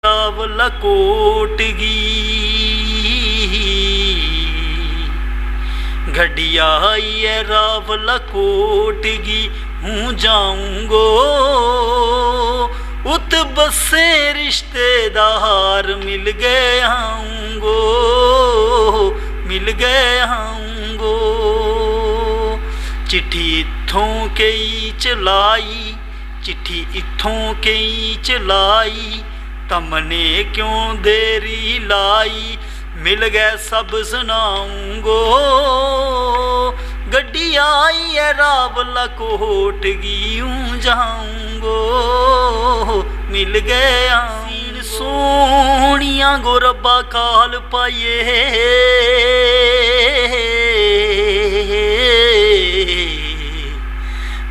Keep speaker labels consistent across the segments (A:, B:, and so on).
A: रावला कोटगी घड़िया आई है रावला कोटगी हूँ जाऊंगो उत बसे रिश्तेदार मिल गए आऊंगो मिल गए आऊंगो चिट्ठी इत्थों कई चलाई चिट्ठी इत्थों कई चलाई तमने क्यों देरी लाई मिल गए सब सुनाऊंगो गड्डी आई है रावला कोटगी यूं जाऊंगो मिल गया सोनिया गो रब्बा काल पाइए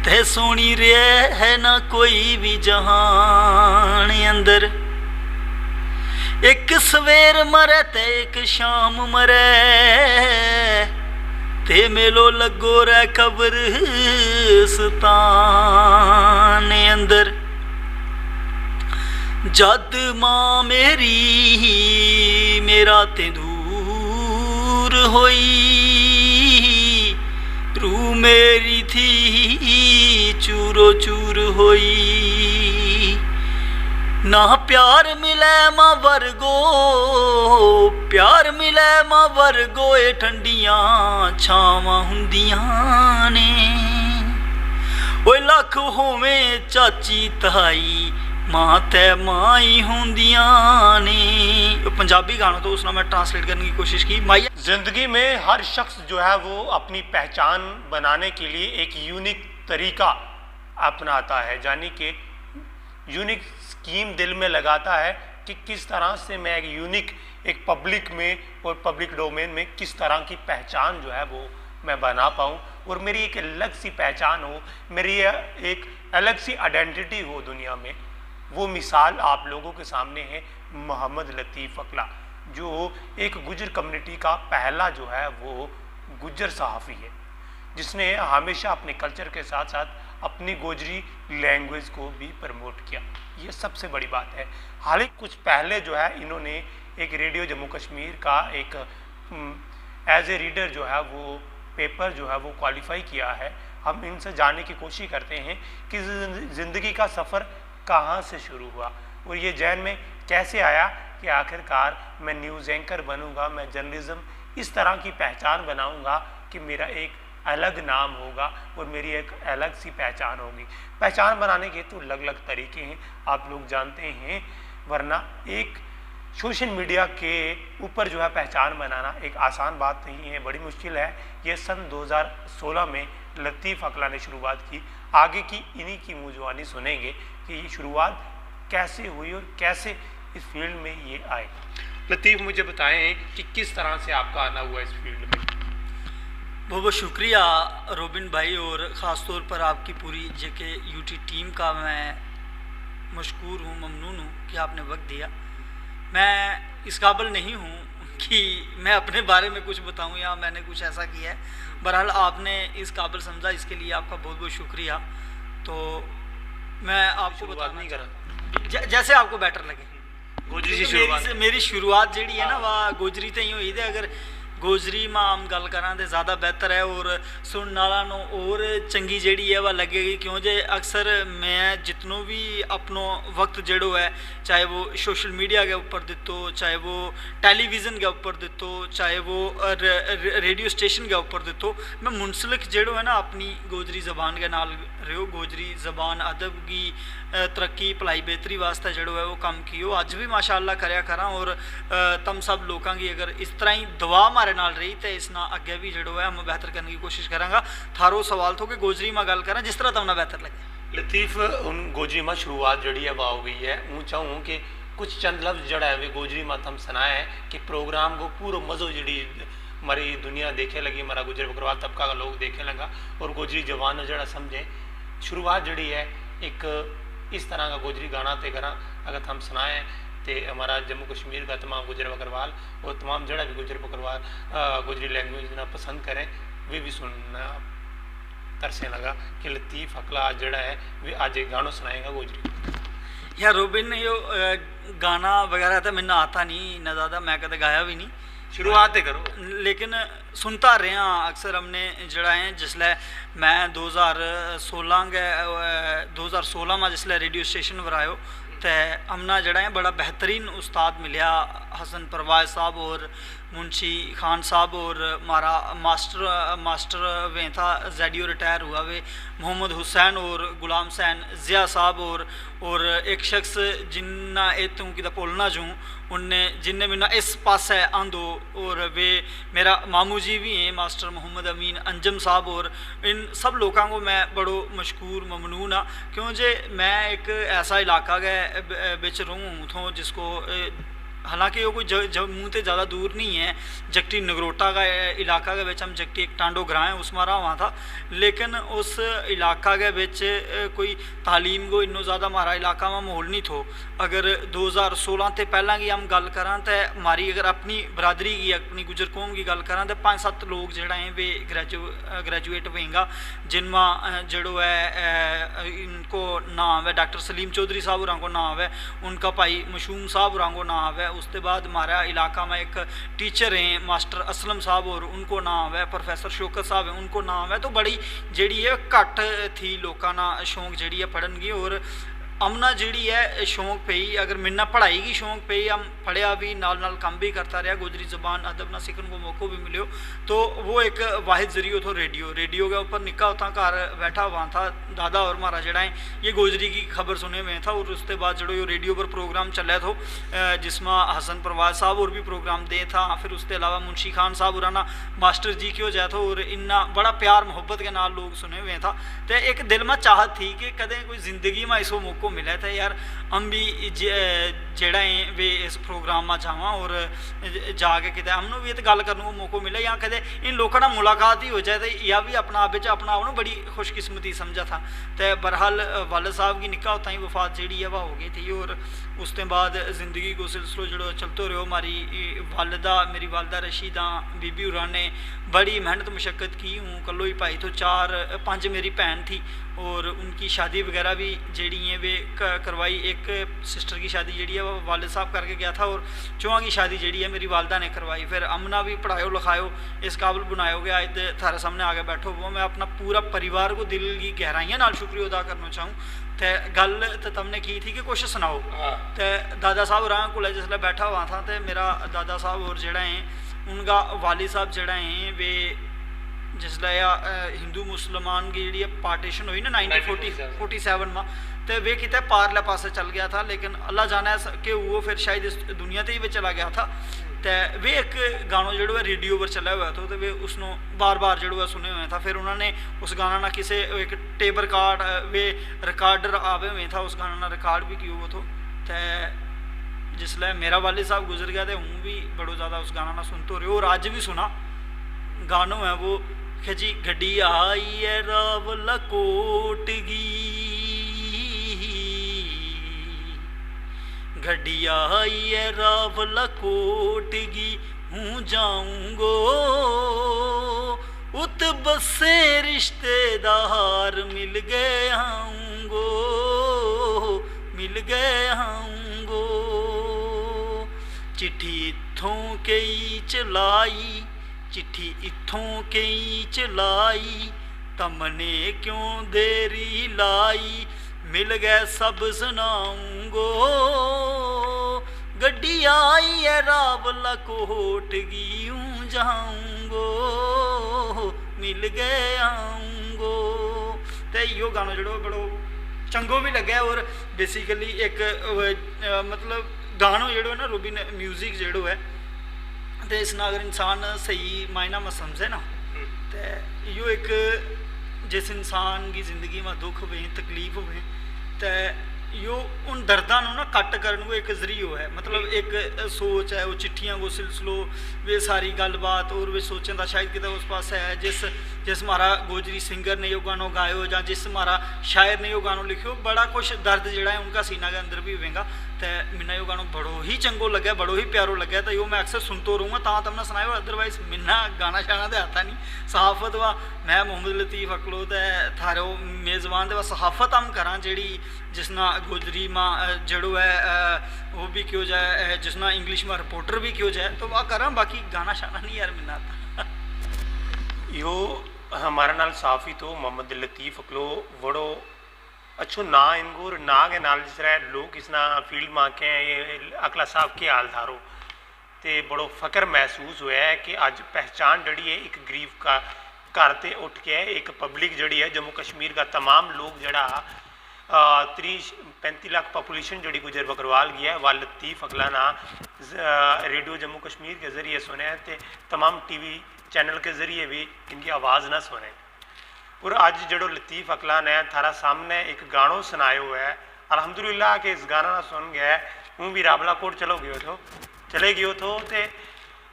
A: ते सोनी रे है ना कोई भी जहान अंदर एक सवेर मरे ते एक शाम मरे ते मेलो लगो रे कब्रिस्तान अंदर जद मां मेरी मेरा ते दूर होई रू मेरी थी चूरो चूर होई ना प्यार मिले मां वर्गो प्यार मिले मां वर्गो ए ठंडियां छावां हुंदियां ने ओए लख होवें चाची ताई मां ते मां ही हुंदियां ने। पंजाबी गाना तो उसने मैं ट्रांसलेट करने की कोशिश की। माया
B: जिंदगी में हर शख्स जो है वो अपनी पहचान बनाने के लिए एक यूनिक तरीका अपनाता है, यानी कि यूनिक स्कीम दिल में लगाता है कि किस तरह से मैं एक यूनिक एक पब्लिक में और पब्लिक डोमेन में किस तरह की पहचान जो है वो मैं बना पाऊँ और मेरी एक अलग सी पहचान हो, मेरी एक अलग सी आइडेंटिटी हो दुनिया में। वो मिसाल आप लोगों के सामने है मोहम्मद लतीफ़ अकला, जो एक गुजर कम्युनिटी का पहला जो है वो गुजर सहाफ़ी है, जिसने हमेशा अपने कल्चर के साथ साथ अपनी गोजरी लैंग्वेज को भी प्रमोट किया। ये सबसे बड़ी बात है। हाल ही कुछ पहले जो है इन्होंने एक रेडियो जम्मू कश्मीर का एक एज ए रीडर जो है वो पेपर जो है वो क्वालिफाई किया है। हम इनसे जानने की कोशिश करते हैं कि ज़िंदगी का सफ़र कहाँ से शुरू हुआ और ये जहन में कैसे आया कि आखिरकार मैं न्यूज़ एंकर बनूंगा, मैं जर्नलिज्म इस तरह की पहचान बनाऊंगा कि मेरा एक अलग नाम होगा और मेरी एक अलग सी पहचान होगी। पहचान बनाने के तो अलग अलग तरीके हैं, आप लोग जानते हैं, वरना एक सोशल मीडिया के ऊपर जो है पहचान बनाना एक आसान बात नहीं है, बड़ी मुश्किल है। ये सन 2016 में लतीफ़ अकला ने शुरुआत की। आगे की इन्हीं की मुजवानी सुनेंगे कि ये शुरुआत कैसे हुई और कैसे इस फील्ड में ये आए। लतीफ़, मुझे बताएं कि किस तरह से आपका आना हुआ इस फील्ड में।
A: बहुत बहुत शुक्रिया रोबिन भाई, और ख़ास तौर पर आपकी पूरी जेके यूटी टीम का मैं मशकूर हूँ, ममनून हूँ कि आपने वक्त दिया। मैं इस काबिल नहीं हूँ कि मैं अपने बारे में कुछ बताऊँ या मैंने कुछ ऐसा किया है, बहरहाल आपने इस काबिल समझा, इसके लिए आपका बहुत बहुत शुक्रिया। तो मैं आपको बता नहीं करा जैसे आपको बेटर लगे।
B: गोजरी से शुरुआत
A: मेरी शुरुआत जी है ना वह गोजरी तो ही हुई थी। अगर गोजरी में आम गल करा तो ज़्यादा बेहतर है और सुनने वालों और चंगी जी है वह लगेगी, क्यों जे अक्सर मैं जितनों भी अपनो वक्त जड़ो है, चाहे वो सोशल मीडिया के ऊपर दितो, चाहे वो टेलीविज़न के ऊपर दितो, चाहे वो रेडियो स्टेशन के ऊपर दितो, मैं मुंसलिक जड़ो है ना अपनी गोजरी ज़बान के नाल रहो। गोजरी ज़बान अदब की तरक्की भलाई बेहतरी वास्ते जड़ो है वो कम कियो, अज भी माशाअल्लाह करया करा। और तम सब लोगों की अगर इस तरह ही दुआ हमारे नाल रही तो इसना अगे भी जड़ो है हम बेहतर करने की कोशिश करांगा। थारो सवाल थो कि गोजरी में गल करा जिस तरह तुमने बेहतर लगे।
B: लतीफ़, उन गोजरी में शुरुआत जड़ी है वह हो गई है। हूँ चाहूँ कि कुछ चंद लफ्ज़ जड़ा है वे गोजरी में तम सुनाए है कि प्रोग्राम को पूरा मज़ो जड़ी हमारी दुनिया देखे लगी, हमारा गुजर बकरवाल तबका का लोग देखे लगा और गोजरी जवान जड़ा समझे। शुरुआत जड़ी है एक इस तरह का गोजरी गाना ते करा अगर हम सुनाएं तो हमारा जम्मू कश्मीर का तमाम गुजर बकरवाल और तमाम जड़ा भी गुजर बकरवाल गोजरी लैंग्वेज ना पसंद करें, वे भी सुनना तरसे लगा कि लतीफ़ अकला जड़ा है वे आज एक गानों सुनाएगा गोजरी।
A: यार रोबिन यो गाना वगैरह तो मैंने आता नहीं इन्ना ज़्यादा, मैं कदे गाया भी नहीं,
B: शुरुआत ही करो।
A: लेकिन सुनता रहा अक्सर। हमने जड़ा है जिसलै मैं 2016 गै 2016 में जिसलै रेडियो स्टेशन पर आयो तो हमना जड़ा है बड़ा बेहतरीन उस्ताद मिलया, हसन परवाज साहब और मुंशी खान साहब और मारा मास्टर वे था जेडियो रिटायर हुआ वे मोहम्मद हुसैन और गुलाम हुसैन ज़िया साहब और एक शख्स जिन्ना ए तू कि भुलना जूँ उनने जिनने मैंने इस पासे आंदो, और वे मेरा मामू जी भी हैं मास्टर मोहम्मद अमीन अंजम साहब, और इन सब लोगों को मैं बड़ो मशकूर ममनून हाँ, क्यों जे मैं एक ऐसा इलाका गए बिच रहूँ उतों जिसको हालांकि वो कोई जम्मू से ज़्यादा दूर नहीं है, जगटी नगरोटा का इलाका के बिच हम जगटी एक टांडो ग्रां है उस मारा वहाँ था, लेकिन उस इलाका के बिच कोई तालीम को इन्नो ज़्यादा हमारा इलाका में माहौल नहीं थो। अगर 2016 ते पहला की हम गल करा तो हमारी अगर अपनी बरादरी की अपनी गुजर कौम की गल करा तो 5-7 लोग जोड़ा है वे ग्रेजुएट होएगा, जिनमें जड़ो है इनको नाम है डॉक्टर सलीम चौधरी साहब होर को नाम है, उनका भाई मशूम साहब होर को नाम है। उसके बाद हमारा इलाका में एक टीचर हैं मास्टर असलम साहब और उनको नाम है, प्रोफेसर शौकत साहब है उनको नाम है। तो बड़ी जी है घट थी लोगों ना शौक जी है पढ़न की, और अमना जी है शौक पई, अगर मिलना पढ़ाई की शौक पई हम पढ़िया भी नाल काम भी करता रहा, गोजरी ज़बान अदब ना सीखने को मौका भी मिलो। तो वो एक वाहिद जरिए तो रेडियो के ऊपर निका होता घर बैठा हुआ था दादा और हमारा जड़ा है ये गोजरी की खबर सुने हुए था, और उसके बाद जो रेडियो पर प्रोग्राम चला था जिसमें हसन परवाज साहब और भी प्रोग्राम दे था, फिर उसके अलावा मुंशी खान साहब और ना मास्टर जी क्यों जाए था, और इन्ना बड़ा प्यार मोहब्बत के नाल लोग सुने हुए था। तो एक दिल में चाहत थी कि कदें कोई ज़िंदगी में इसको मौका मिला था यार हम भी जेड़ा है वे इस प्रोग्राम में जावा और जाके किते हमनों भी ये गल करने को मौका मिले, या कदे इन लोगों ना मुलाकात ही हो जाए तो यह भी अपना आप अपना बड़ी खुशकिस्मती समझा था। तो बहरहाल वालद साहब की निका होता ही वफात जी है वह हो गई थी, और उसके बाद ज़िंदगी को सिलसिलो जो चलते रहो। हमारी वालदा मेरी वालदा रशीदा बीबी उरा ने बड़ी मेहनत मुशक्क़त की हूँ, कलो ही भाई तो 4-5 मेरी भैन थी, और उनकी शादी वगैरह भी जी है वे करवाई। एक सिस्टर की शादी जी है वो वालिद साहब करके गया था, और चौहां की शादी जी है मेरी वालदा ने करवाई। फिर अमना भी पढ़ायो लिखायो इस काबिल बनायो गया, अज थारे सामने आगे बैठो वो मैं अपना पूरा परिवार को दिल की गहराइयां नाल शुक्रिया अदा करना चाहूँ। तो गल तो तुमने की थी कि कुछ सुनाओ, तो दादा साहब राह को जिसले बैठा हुआ था तो मेरा दादा साहब और जड़ा है उनका वालिद साहब जड़ा है वे जिसले हिंदू मुसलमान की जी पार्टीशन हुई ना 1947 में, तो वे कितने पारले पासे चल गया था, लेकिन अल्लाह जाना है कि वो फिर शायद इस दुनिया से ही चला गया था। तो वे एक गानों जो है रेडियो पर चला हुआ था, तो वे उसनों बार बार जो है सुने हुए था। फिर उन्होंने उस गाना ना किसी एक टेप रिकॉर्ड वे रिकॉर्डर आवे हुए था, उस गाना ना रिकॉर्ड भी किया हुआ था। तो जिसले मेरा वालिद साहब गुजर गया तो हूँ भी बड़ो ज़्यादा उस गाना ना सुनते हो रहे, और अज भी सुना गानों है वो कि जी गड्डी आई है रावला कोट गी, गड्डी आई है रावला कोट गी, हूँ जाऊँगो उत बसे रिश्तेदार मिल गए आऊँगो मिल गए आऊँगो, चिट्ठी इत्थों कई चलाई चिट्ठी इत्थों कई चलाई, तमने क्यों देरी लाई, मिल गए सब सुनाऊंगो, गड्डी आई है रावला कोट गी, यूं जाऊंगो मिल गए आऊंगो। तो यो गाना जो बड़ो चंगो भी लगे, और बेसिकली एक मतलब गानों जो ना रूबी म्यूजिक जो है तो इसना अगर इंसान सही मायना में समझे ना, तो यो एक जिस इंसान की ज़िंदगी में दुख हुए तकलीफ हुए तो यो उन दर्दा ना कट करने को एक जरियो है, मतलब एक सोच है वो चिट्ठियाँ को सिलसिलो वे सारी गलबात, और वे सोचें का शायद कितना उस पास है जिस हमारा गोजरी सिंगर ने यो गानों गायो या जिस हमारा शायर ने यो गानों लिखियो, बड़ा कुछ दर्द जड़ा है उनका सीना के अंदर भी होगा। तो मिन्ना यो गाना बड़ो ही चंगो लगे, बड़ो ही प्यारो लगे, तो यो मैं अक्सर सुनते रहूँगा, ता मैं सुनायो। अदरवाइज मिन्ना गाना शाना तो आता नहीं। सहाफत वा मैं मोहम्मद लतीफ़ अकलो तो थारो मेज़बान वा सहाफत हम करा जी जिसना गोजरी माँ जड़ो है वो भी क्यों जाए, जिसना इंग्लिश में रिपोर्टर भी क्यों जाए, तो वह करा, बाकी गाना शाना नहीं यार मिन्ना आता।
B: यो हमारा नाल साफ़ी तो मोहम्मद लतीफ़ अकलो बड़ो अच्छो ना इनको ना के नाल जिस तरह लोग इसना फील्ड में आके ये अकला साहब के हाल धारो तो बड़ो फकर महसूस होया है कि अज पहचान जड़ी है एक गरीब का घर ते उठ के एक पब्लिक जड़ी है जम्मू कश्मीर का तमाम लोग जड़ा 30-35 लाख पॉपुलेशन जड़ी गुजर बकरवाल गया है, वह लतीफ़ अकला ना रेडियो जम्मू कश्मीर के ज़रिए सुने हैं तो तमाम TV चैनल के ज़रिए भी इनकी आवाज़ ना सुने। और अज जड़ो लतीफ़ अकला ने थारा सामने एक गानो सुनायो है, अलहमदुलिल्लाह के इस गाना ना सुन गया हूँ भी राबला कोट चले गयो तो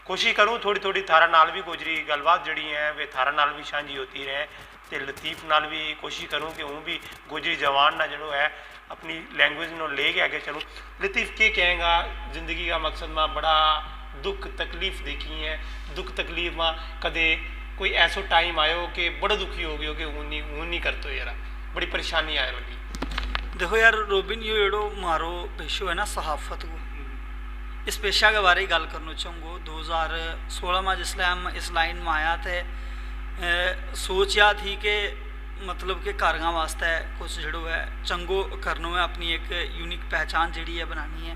B: कोशिश करूँ थोड़ी थोड़ी थारा नाल भी गोजरी गलबात जड़ी है वे थारा नाल भी सांझी होती रहे, तो लतीफ़ नाल भी कोशिश करूँ कि हूँ भी गोजरी जवान ना जड़ो है अपनी लैंग्वेज नो ले के आगे चलूँ। लतीफ़ के कहेगा ज़िंदगी का मकसद में बड़ा दुख तकलीफ़ देखी है, दुख तकलीफ़ में कदे कोई ऐसो टाइम आयो कि बड़ा दुखी हो गयो कि हूँ नहीं करते यार, बड़ी परेशानी आए लगी।
A: देखो यार रोबिन, यो एड़ो मारो पेशो है ना सहाफत को, इस पेशा के बारे गल करना चाहूँगा। 2016 में जिसले हम इस लाइन में आया थे सोचा थी कि मतलब कि कारगा वास्ते कुछ जड़ो है चंगो करनो है, अपनी एक यूनिक पहचान जी है बनानी है।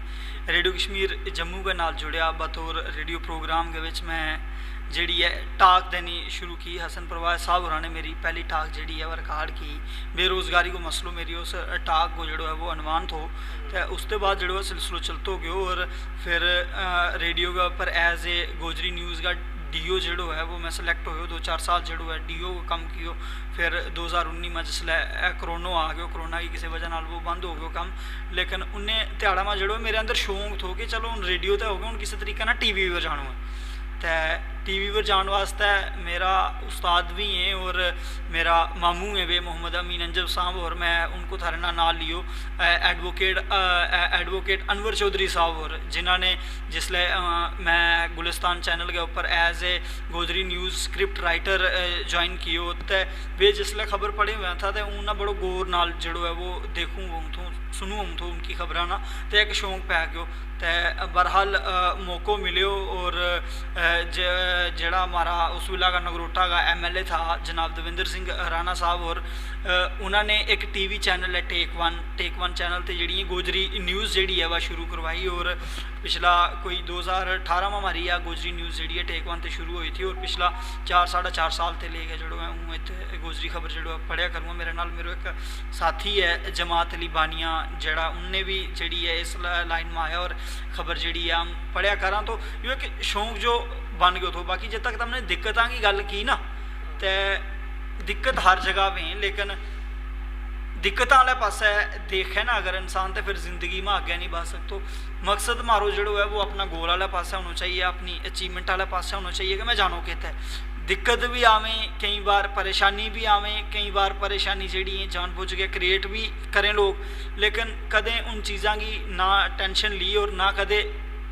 A: रेडियो कश्मीर जम्मू के नाल जुड़िया बतौर रेडियो प्रोग्राम के विच मैं जी है टाक देनी शुरू की। हसन परवाज साहब होरा ने मेरी पहली टाक जी है वह रिकॉर्ड की, बेरोज़गारी को मसलो मेरी उस टाक को जो है वो अनवान थो, तो उसके बाद जो है सिलसिलो चलते गयो। और फिर रेडियो के ऊपर एज ए गोजरी न्यूज़ का DO जो है वो मैं सिलेक्ट हो 2-4 साल जो है DO को कम कियो। फिर 2019 में जिसले कोरोना आ गयो, कोरोना की किसी वजह नाल वो बंद हो गयो कम, लेकिन उन्हें ध्याड़ा में जो मेरे अंदर शौक थो कि चलो हूँ रेडियो तो हो गया, हूँ किसी तरीके ना TV पर जाना है। तो TV पर जाने वास्ते मेरा उस्ताद भी हैं और मेरा मामू है वे मोहम्मद अमीन अंजब साहब, और मैं उनको थारे नाल लियो एडवोकेट अनवर चौधरी साहब, और जिन्होंने जिसले मैं गुलिस्तान चैनल के ऊपर as a Gojri news script writer join कियो, तो वे जिसले खबर पढ़े हुए था तो उन्हें बड़ो गौर नाल जड़ो है वो देखूँ उमथों सुनूँ उमथों उनकी खबर ना, तो एक शौक पै गयो। तो बहरहाल मौको मिलो और जड़ा हमारा उस विला का नगरोटा का MLA था जनाब दविंदर सिंह राणा साहब, और उन्होंने एक TV चैनल है टेक वन चैनल तो जी गोजरी न्यूज़ जी है वह शुरू करवाई। और पिछला कोई 2018 में हमारी या गोजरी न्यूज़ जी है टेक वन तो शुरू हुई थी, और पिछला 4-4.5 साल से लेके जो है हूँ इतने गोजरी खबर जो पढ़िया करूँगा। मेरे नाल मेरे एक साथी है जमात अली बानिया जड़ा, उनने भी जी है इस लाइन में आया और खबर जी है हम पढ़िया करा, तो यो एक शौक जो बन गयो तो। बाकी जब तक तुमने दिक्कतों की गल की ना, तो दिक्कत हर जगह पे, लेकिन दिक्कत वाले पास देखे ना अगर इंसान तो फिर ज़िंदगी में आगे नहीं बढ़ सकते। मकसद मारो जो है वो अपना गोल वाले पास होना चाहिए, अपनी अचीवमेंट वाले पास होना चाहिए कि मैं जानो कितने दिक्कत भी आवे, कई बार परेशानी भी आवे, कई बार परेशानी जी जानबूझ के क्रिएट भी करें लोग, लेकिन कदें उन चीज़ों की ना टेंशन ली और ना कदे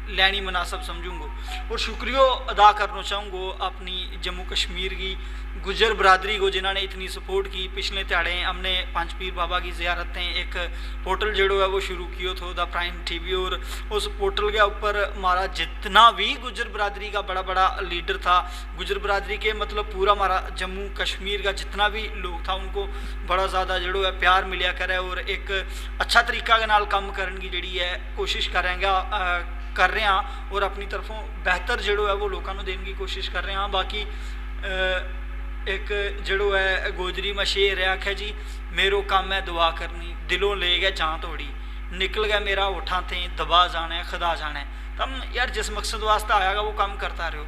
A: लैनी मुनासब समझूँगा। और शुक्रिया अदा करना चाहूँगा अपनी जम्मू कश्मीर की गुजर बरदरी को जिन्होंने इतनी सपोर्ट की। पिछले त्याड़े हमने पंच पीर बाबा की ज़ियारतें एक पोर्टल जो है वो शुरू किया था द प्राइम TV, और उस पोर्टल के ऊपर हमारा जितना भी गुजर बरदरी का बड़ा बड़ा लीडर था, गुजर बरदरी के मतलब पूरा हमारा जम्मू कश्मीर का जितना भी लोग था उनको बड़ा ज़्यादा जो है प्यार मिलिया करे, और एक अच्छा तरीका के नाल काम करने की जी है कोशिश करेंगे कर रहे हैं, और अपनी तरफों बेहतर जो है वो लोगों को देने की कोशिश कर रहे हैं। बाकी एक जड़ो है गोजरी में शेर है, आख्या जी मेरो काम है दुआ करनी, दिलों ले गया जान तोड़ी, निकल गया मेरा उठा थे दबा जाना है खुदा जाना है। तम यार जिस मकसद वास्ते आएगा वो काम करता रहो,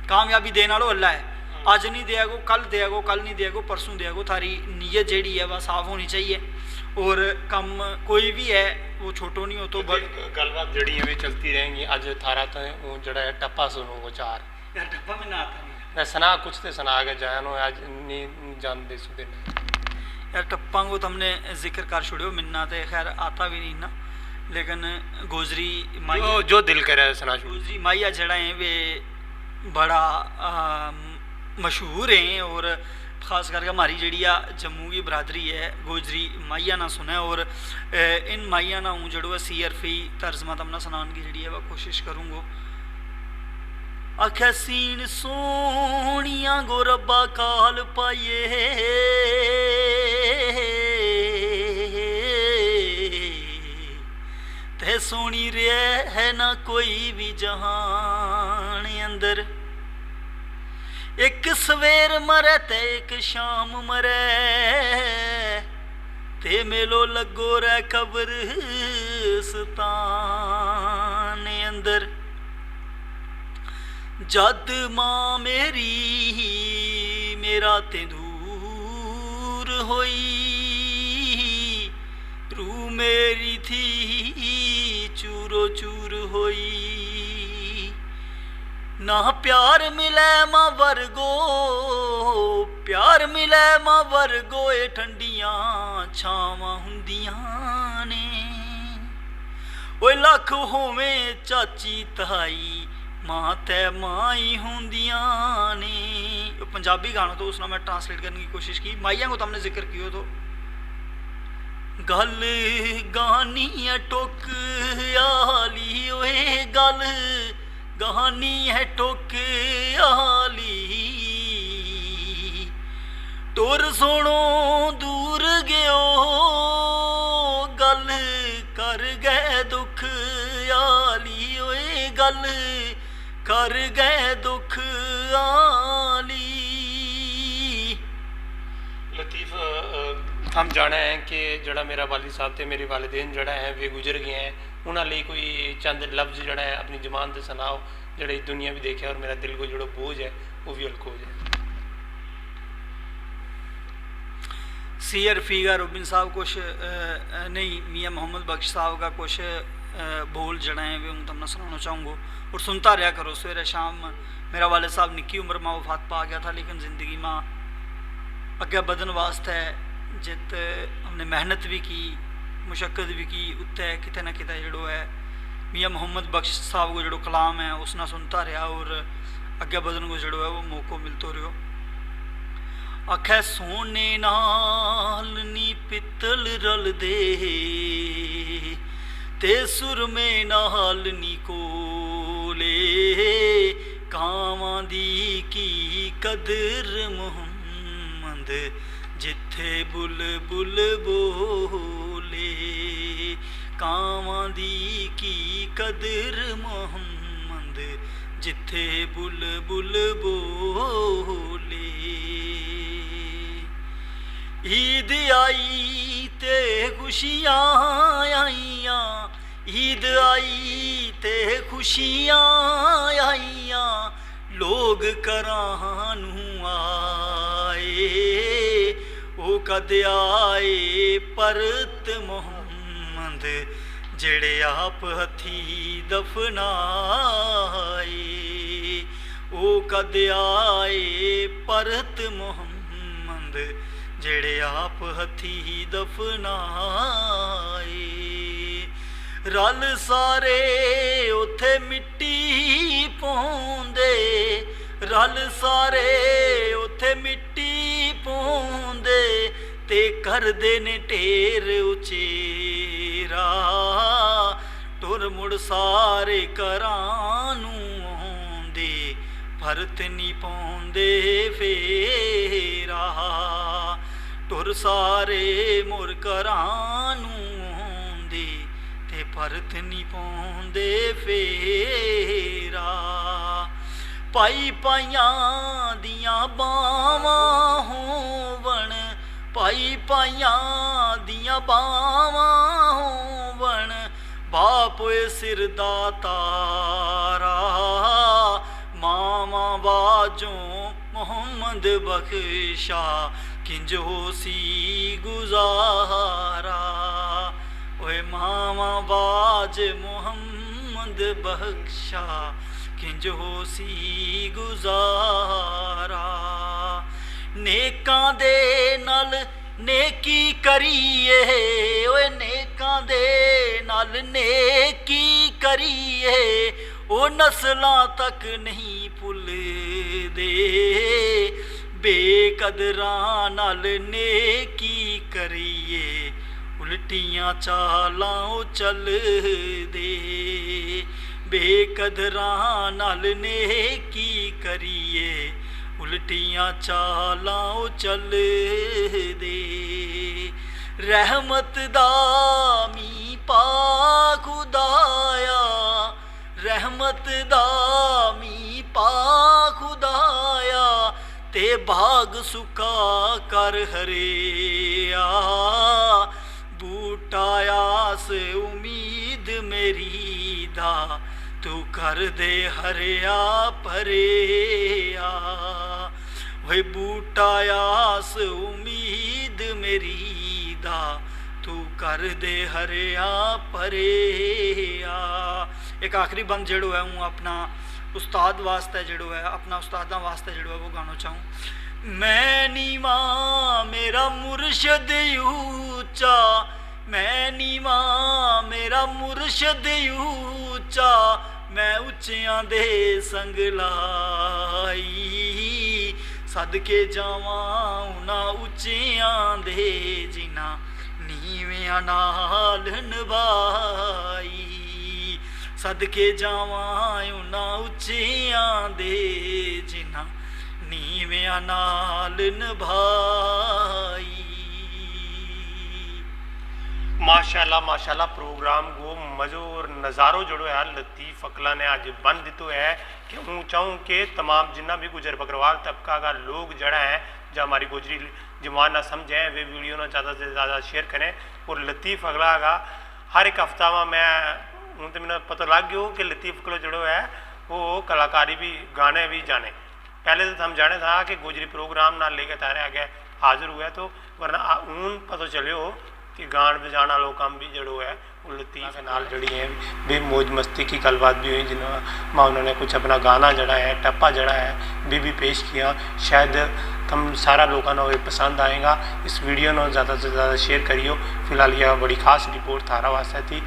A: कामयाबी देने वालों अल्लाह है, अज नहीं देगो कल देगो, कल नहीं देगो परसों देगो, थारी नीयत जी है वह साफ होनी चाहिए, और कम कोई भी है वो छोटो नहीं हो तो
B: गलबात जड़ी है चलती रहेंगी। अज थारा तो वो जड़ा है टप्पा सुनूंगा चार
A: यार टप्पा में ना आता नहीं,
B: मैं सुना कुछ तो सुना के जानो आज नहीं जानते सुधे
A: यार टप्पा को तुमने जिक्र कर छोड़ो, मिन्ना तो खैर आता भी नहीं ना, लेकिन गोजरी माइया
B: जो दिल करे सुना छोड़।
A: गोजरी माइया जड़ा है वे बड़ा मशहूर है और ख़ास करके हमारी जड़ी जम्मू की बरादरी है गोजरी माइया ना सुना है। और इन माइया ना हूँ जड़ो सी अरफी तर्जमा तमना सुनान की जड़ी है वह कोशिश करूँगो। आख्या सीन सोनिया गो रब्बा काल पाइए ते सोनी रे है ना कोई भी जहान अंदर। एक सवेर मरे ते एक शाम मरे ते मेलो लगो रे कब्रिस्तान अंदर। जद मां मेरी मेरा ते दूर होई रूह मेरी थी चूरो चूर होई। ना प्यार मिले मां वर्गो प्यार मिले मां वर्गो ए ठंडियां छावां हुंदियां ने। ओए लख होवें चाची ताई मां तै मां ही होंदियां ने। पंजाबी गाना तो उसने मैं ट्रांसलेट करने की कोशिश की। माइया को तो हमने जिक्र किया तो गल गानी है टोक आली ओए गल गानी है टोक आली। टुर सुनो दूर गयो गल कर गए दुख आली ओए गल कर गए दुख आली।
B: लतीफ़ हम जाना है कि जड़ा मेरा वालिद साहब ते मेरे वालिदैन जड़ा है वे गुजर गए हैं उन्होंने लिए कोई चंद लफ्ज़ जड़ा है अपनी ज़बान से सुनाओ जड़ा दुनिया भी देखे और मेरा दिल को जो बोझ है वो भी हल्का हो जाए।
A: सीयर फीगा रुबिन साहब कुछ नहीं मियाँ मोहम्मद बख्श साहब का कुछ बोल जड़ा है वे तमना सुनाना चाहूँगा और सुनता रहा करो। सवेरे शाम मेरा वालिद साहब निक्की उम्र में वफात पा गया था लेकिन ज़िंदगी में अगे बदन वास्ते जित हमने मेहनत भी की मुशक्क़त भी की उत्ते किते ना किते जड़ो है मियाँ मोहम्मद बख्श साहब को जड़ो कलाम है उसना सुनता रहा और अगे बदन को जड़ो है वो मौको मिलता रहो। आखै सोने नाल नी पित्तल रल दे ते सुरमे नाल नी कोले कावां दी की कदर मुहम्मद जिथे बुलबुल बोले कावां दी की कदर मुहम्मद जिथे बुलबुल बोले। ईद आई ते खुशियाँ आईयां ईद आई ते खुशियाँ आईयां लोग घरां नूं आए ओ कद आए परत मुहम्मद जेड़े आप हथी दफनाए ओ कद आए परत मुहम्मद जेड़े आप हथी दफनाए। रल सारे उथे मिट्टी पौंदे रल सारे उथे मिट्टी पौंदे ते करदे ने ढेर उचेरा टुर मुड़ सारे घरां नूं आउंदे भरत नी पाउंदे फेरा टुर सारे मुड़ घरां नूं आउंदे ते भरत नी पाउंदे फेरा। पाई पाइयां दियां बावां होवण पाई पाइयां दियां बावां होवण बाप सिर दा तारा मामा बाजों मोहम्मद बख्शा किंज होसी गुजारा। ओए मामा बाज मोहम्मद बख्शा किंज होसी गुजारा। नेकां दे नाल नेकी करिए ओए नेक नेकां दे नाल नेकी करिए ओ नस्लां तक नहीं भुलदे बेकदरां नाल नेकी करिए उल्टियां चालां ओ चलदे बेकदरां नाल नेकी करिए उल्टियां चालां ओ चलदे रहमत दा मीं पा खुदाया रहमत दा मीं पा खुदाया ते बाग सुका कर हरिया बूटा आस उम्मीद मेरी दा तू कर दे हरिया भरिया वे बूटा आस उम्मीद मेरी दा तू कर दे हरिया भरिया। एक आखिरी बंद जड़ो है हूँ अपना उस्ताद वास्ते जड़ो है अपना उस्तादा वास्ते जड़ो है वो गाना चाहूँ। मैं नीवा मेरा मुर्शद ऊंचा मैं नीवा मेरा मुर्शद ऊंचा मैं उच्चियां दे संग लाई सदके जावां उन्हां उच्चियां दे जिन्हां नीवियां नाल निभाई सदके जावां उन्हां उच्चियां दे जिन्हां नीवियां नाल निभाई।
B: माशाल्लाह माशाल्लाह प्रोग्राम को मज़ो और नज़ारो जड़ो है लतीफ़ अकला ने आज बन दितो है कि हूँ चाहूँ कि तमाम जिन्ना भी गुजर बकरवाल तबका का लोग जड़ा है जो हमारी गुजरी जमान ना समझें वे वीडियो ना ज़्यादा से ज़्यादा शेयर करें। और लतीफ़ अकला का हर एक हफ्ता में मैं हूँ तो मैंने पता लग गया कि लतीफ़ अकला जड़ो है वो कलाकारी भी गाने भी जाने। पहले तो हम जाने था कि गुजरी प्रोग्राम ना लेके तारे आगे हाजिर हुआ तो वरना हूँ पता चलो कि गान बजाना वालों काम भी जड़ो है वो लतीफ़ नाल जड़ी है बे मौज मस्ती की गलबात भी हुई जिन्होंने उन्होंने कुछ अपना गाना जड़ा है टप्पा जड़ा है भी पेश किया। शायद तुम सारा लोगों को ये पसंद आएगा। इस वीडियो को ज़्यादा से ज़्यादा शेयर करियो। फिलहाल यह बड़ी खास रिपोर्ट थारा वास्ते थी।